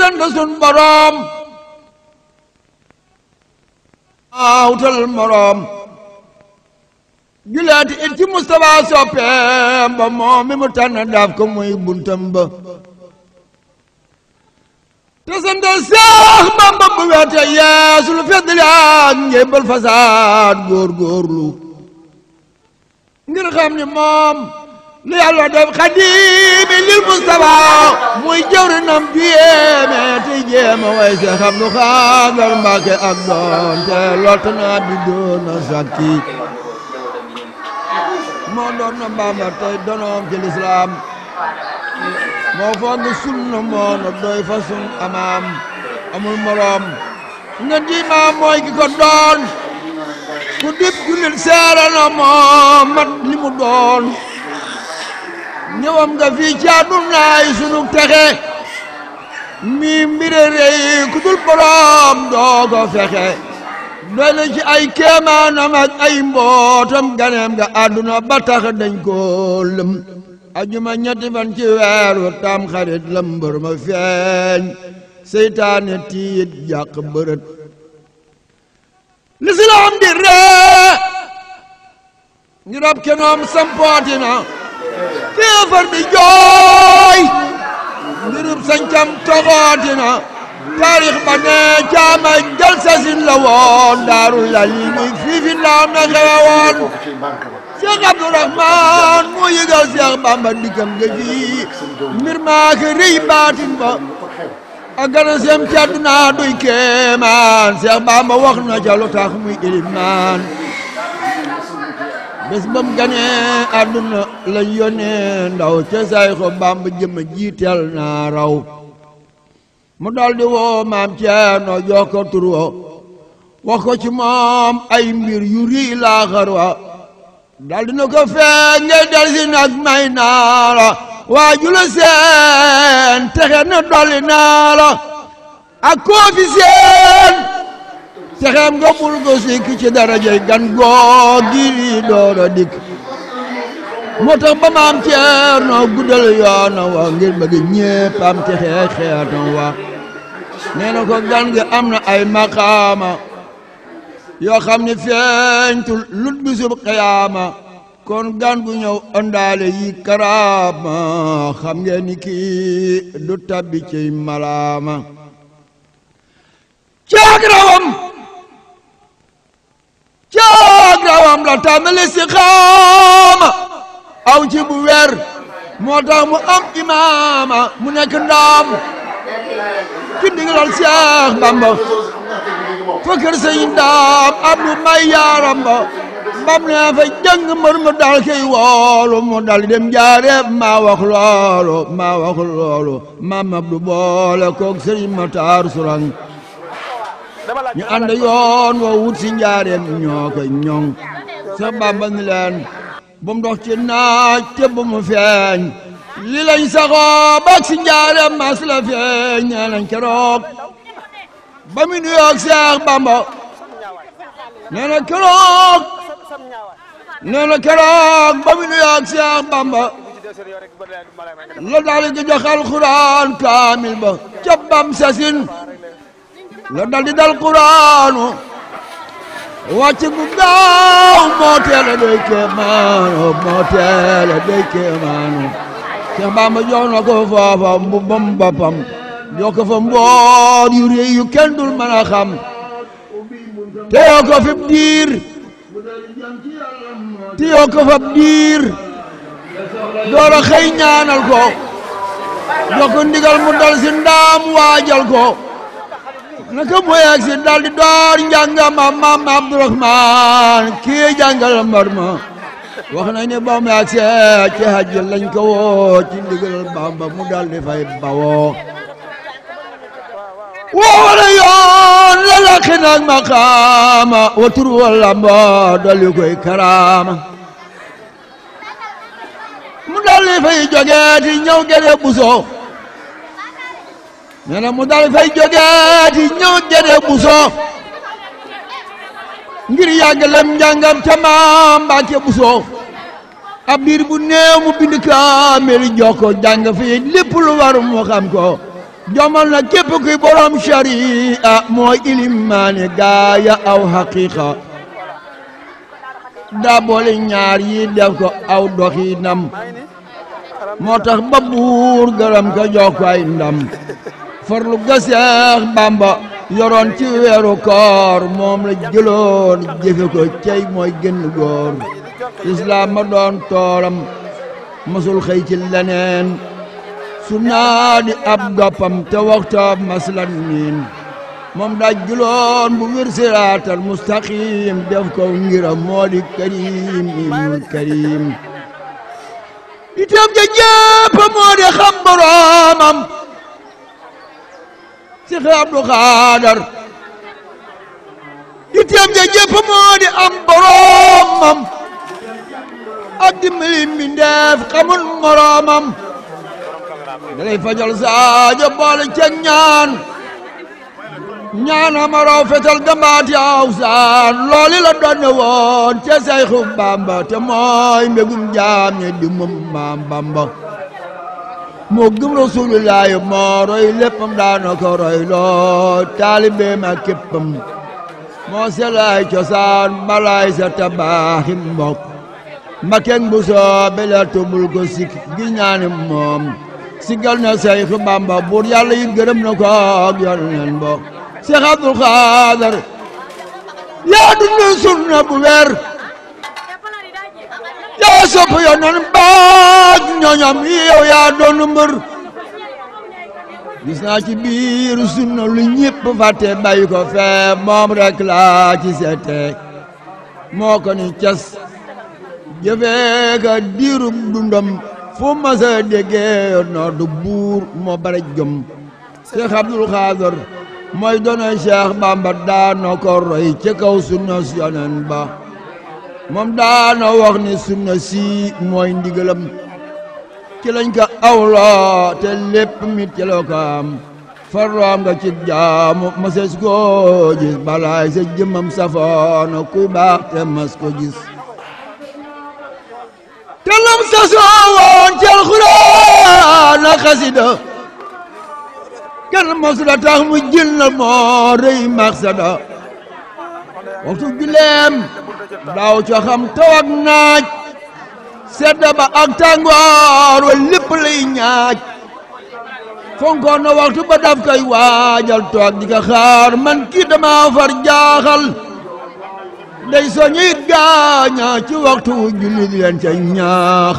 sant sun borom awtal morom juleeti it ci Mustafa soppeem ba moom mi mu tànn daaf ko muy buntam ba te sant Seex Bamba bu wete yeesul feddali ak njébbal fasaad góorgóorlu ngir xam ni moom lu yàlla def xadimi lil Mustafa muy jëwrinam ju yéeme te jéema way se xam lu xaagar Mbàkke ak doon te lot naa bi doon a sakki moo doon na Bamba tey donoom ci lislaam moo foog sunna moo na doy fa sun amaam amul moroom nga ji maam mooy ki ko doon ku dib jullit seere na moo mat li mu doon ñëwam nga fii ci àddunaay sunu texe mi mbire rëy ku dul boroom doo ko fexe doy na ci ay kéemaanam ak ay mbootam ganeem nga àdduna ba tax dañ ko lëm ajuma ñetti fan ci weeru tam xarit la mbër ma feeñ seytaane tiit jàq bërët lislaam di ree ngir ab kenoom sampootina kéefar di jooy ngirub sañcam toxootina taarix ba ne caama jal sasin la woon daarul yalimi fiifi ndaam na xewe woon Seex Abdurahmaan moo yëgal Seex Bamba dikkam nga fii mbir maa ke rëy baatin ba ak gana seem ci àdduna doy kéemaan Seex Bamba wax na ca lu tax muy ilimaan bés bam ganee àdduna lañ yónnee ndaw ca say ko Bamba jëma jiitel naa raw mu daldi woo maam Ceerno jox ko tur wo wax ko ci moom ay mbir yu rii laaxar wa daldi na ko feeñ ngay del si nag may naa la waaju la seen texe na dolli naa la ak koo fi seen texeem nga bul ko sikk ci darajay gan goo giri doora dikk moo tax ba maam Ceerno guddal yoona wa ngir bëgg ñépp am texe xeetam wa nee na ko gan gi am na ay maqaama yoo xam ni feeñtul lut bisub xiyaama kon gan gu ñëw ëndaale yi karaama xam ngeen ni kii du tabbi ci malaama caag rawam la tàmbali si xaama aw ci bu wer moo tax mu am imaama mu nekk ndaam ci ndigalal Seex Bamba fa kër sëñ ndaam Abdu may yaaram ba mbam ne fa jëng mbër mu dal kay woolu mu dal dem jaareeb maa wax loolu maam Abdu boole koog sëriñ Matar Surang ñu ànd yoon wa wut si njaareem ñoo ko ñoŋ Seex Bamba ni leen bu mu dox ci naaj te bu mu feeñ li lañ saxoo bak si njaareem mas la feeñ nee nañ keroog ba mu nuyoog Seex Bamba nee na keroog ba mu nuyoog Seex Bamba la daal di jox alxuraan kaamil ba ca bam sasin la dal di dal quraanu wàcc gu gaaw moo teele doy kéemaanu Seex Bamba jox na ko foofa mbubbam boppam jox ko fa mboor yu réy yu kenn dul mën a xam teyoo ko fib diir door a xëy ñaanal ko jox ko ndigal mu dal si ndaam waajal ko naka mu yegg si dal di door njàngama maam Abdurahmaan kii jàngal mbar ma wax nañ ne ba mu yegg see ci hajj lañ ko woo ci ndigal Bamba mu dal di fay bawoo wala yoon la laqi nag maqaama wa tur wala mbo dolli koy karaama mu dal di fay jógeeti ñëw Gédé Buso nee na mu dal fay jógeeti ñëw Gédé Buso ngir yàggalem njàngam ca maam Mbàkke Buso ab diir bu néew mu bind kaamil jox ko jàng fi lépp lu war mu xam ko jomal na képp kuy borom sharia mooy ilimaane gaaya aw haqiqa daa boole ñaar yi def ko aw doxinam moo tax ba buur gërëm ko jox ko ay ndam farlu ga Seex Bamba yoroon ci weeru koor moom la jëloon jëfe ko cey mooy gën góor islaam ma doon toolam masul xëy ci leneen su naa di ab goppam te waxtoob maslan niin moom daa jëloon bu wir siraatal mustaqim def ko ngiram moo di karim ibnul karim itam ja jépp moo di xam boroomam si Abdu Xaadar itam ja jépp moo di am boroomam ak dimbali mbindeef xamul moroomam dalay fajal saajo boole ceeg ñaan amaraw fetal gambaati aw saan looli la doon woon ca Sayxu Bamba te mooy mbégum jaam ñe di moom maam Bamba moo gëm Rasulullaahi moo roy léppam daana ko roy loo taalibeem ak képpam moo selaay cosaan balaay sa tabaaxi mbokk mbakeeg bu soobe la tubul ko sik gi ñaani moom sigal na Sayxu Bamba buur yàlla yi gërëm na ko ak yoneen bokk Seex Abdul Xaadar yaa dundu sunna bu wér yaa sopp yonen baag ñoñam yow yaa doon mbër gis naa ci biir sunna lu ñëpp fàtte bàyyi ko fee moom rek laa ci seete moo ko ni cas jëfee ka diirub dundam fu ma sa déggee noddu buur moo bare jom Seex Abdul Xaadar mooy doonay Seex Bamba daana ko roy ci kaw sunna si yonen ba moom daana wax ni sunna si mooy ndigalam ci lañ ko awloo te lépp mit ci la ko am farloom nga ci jaamu mases ko gis balaay sa jëmmam safoona kuy baax te mas ko gis te lam sasoo woon ci alxuraan ak xasida kenn mosula tax mu jël na moo rëy maksada waxtu juleem daaw co xam taw ak naaj sedda ba ak tàngoor wa lépp lay ñaaj fonkoon na waxtu ba daf koy waajal toog di ko xaar man kii dama far jaaxal day soñit gaaña ci waxtu julli di leen ca ñaax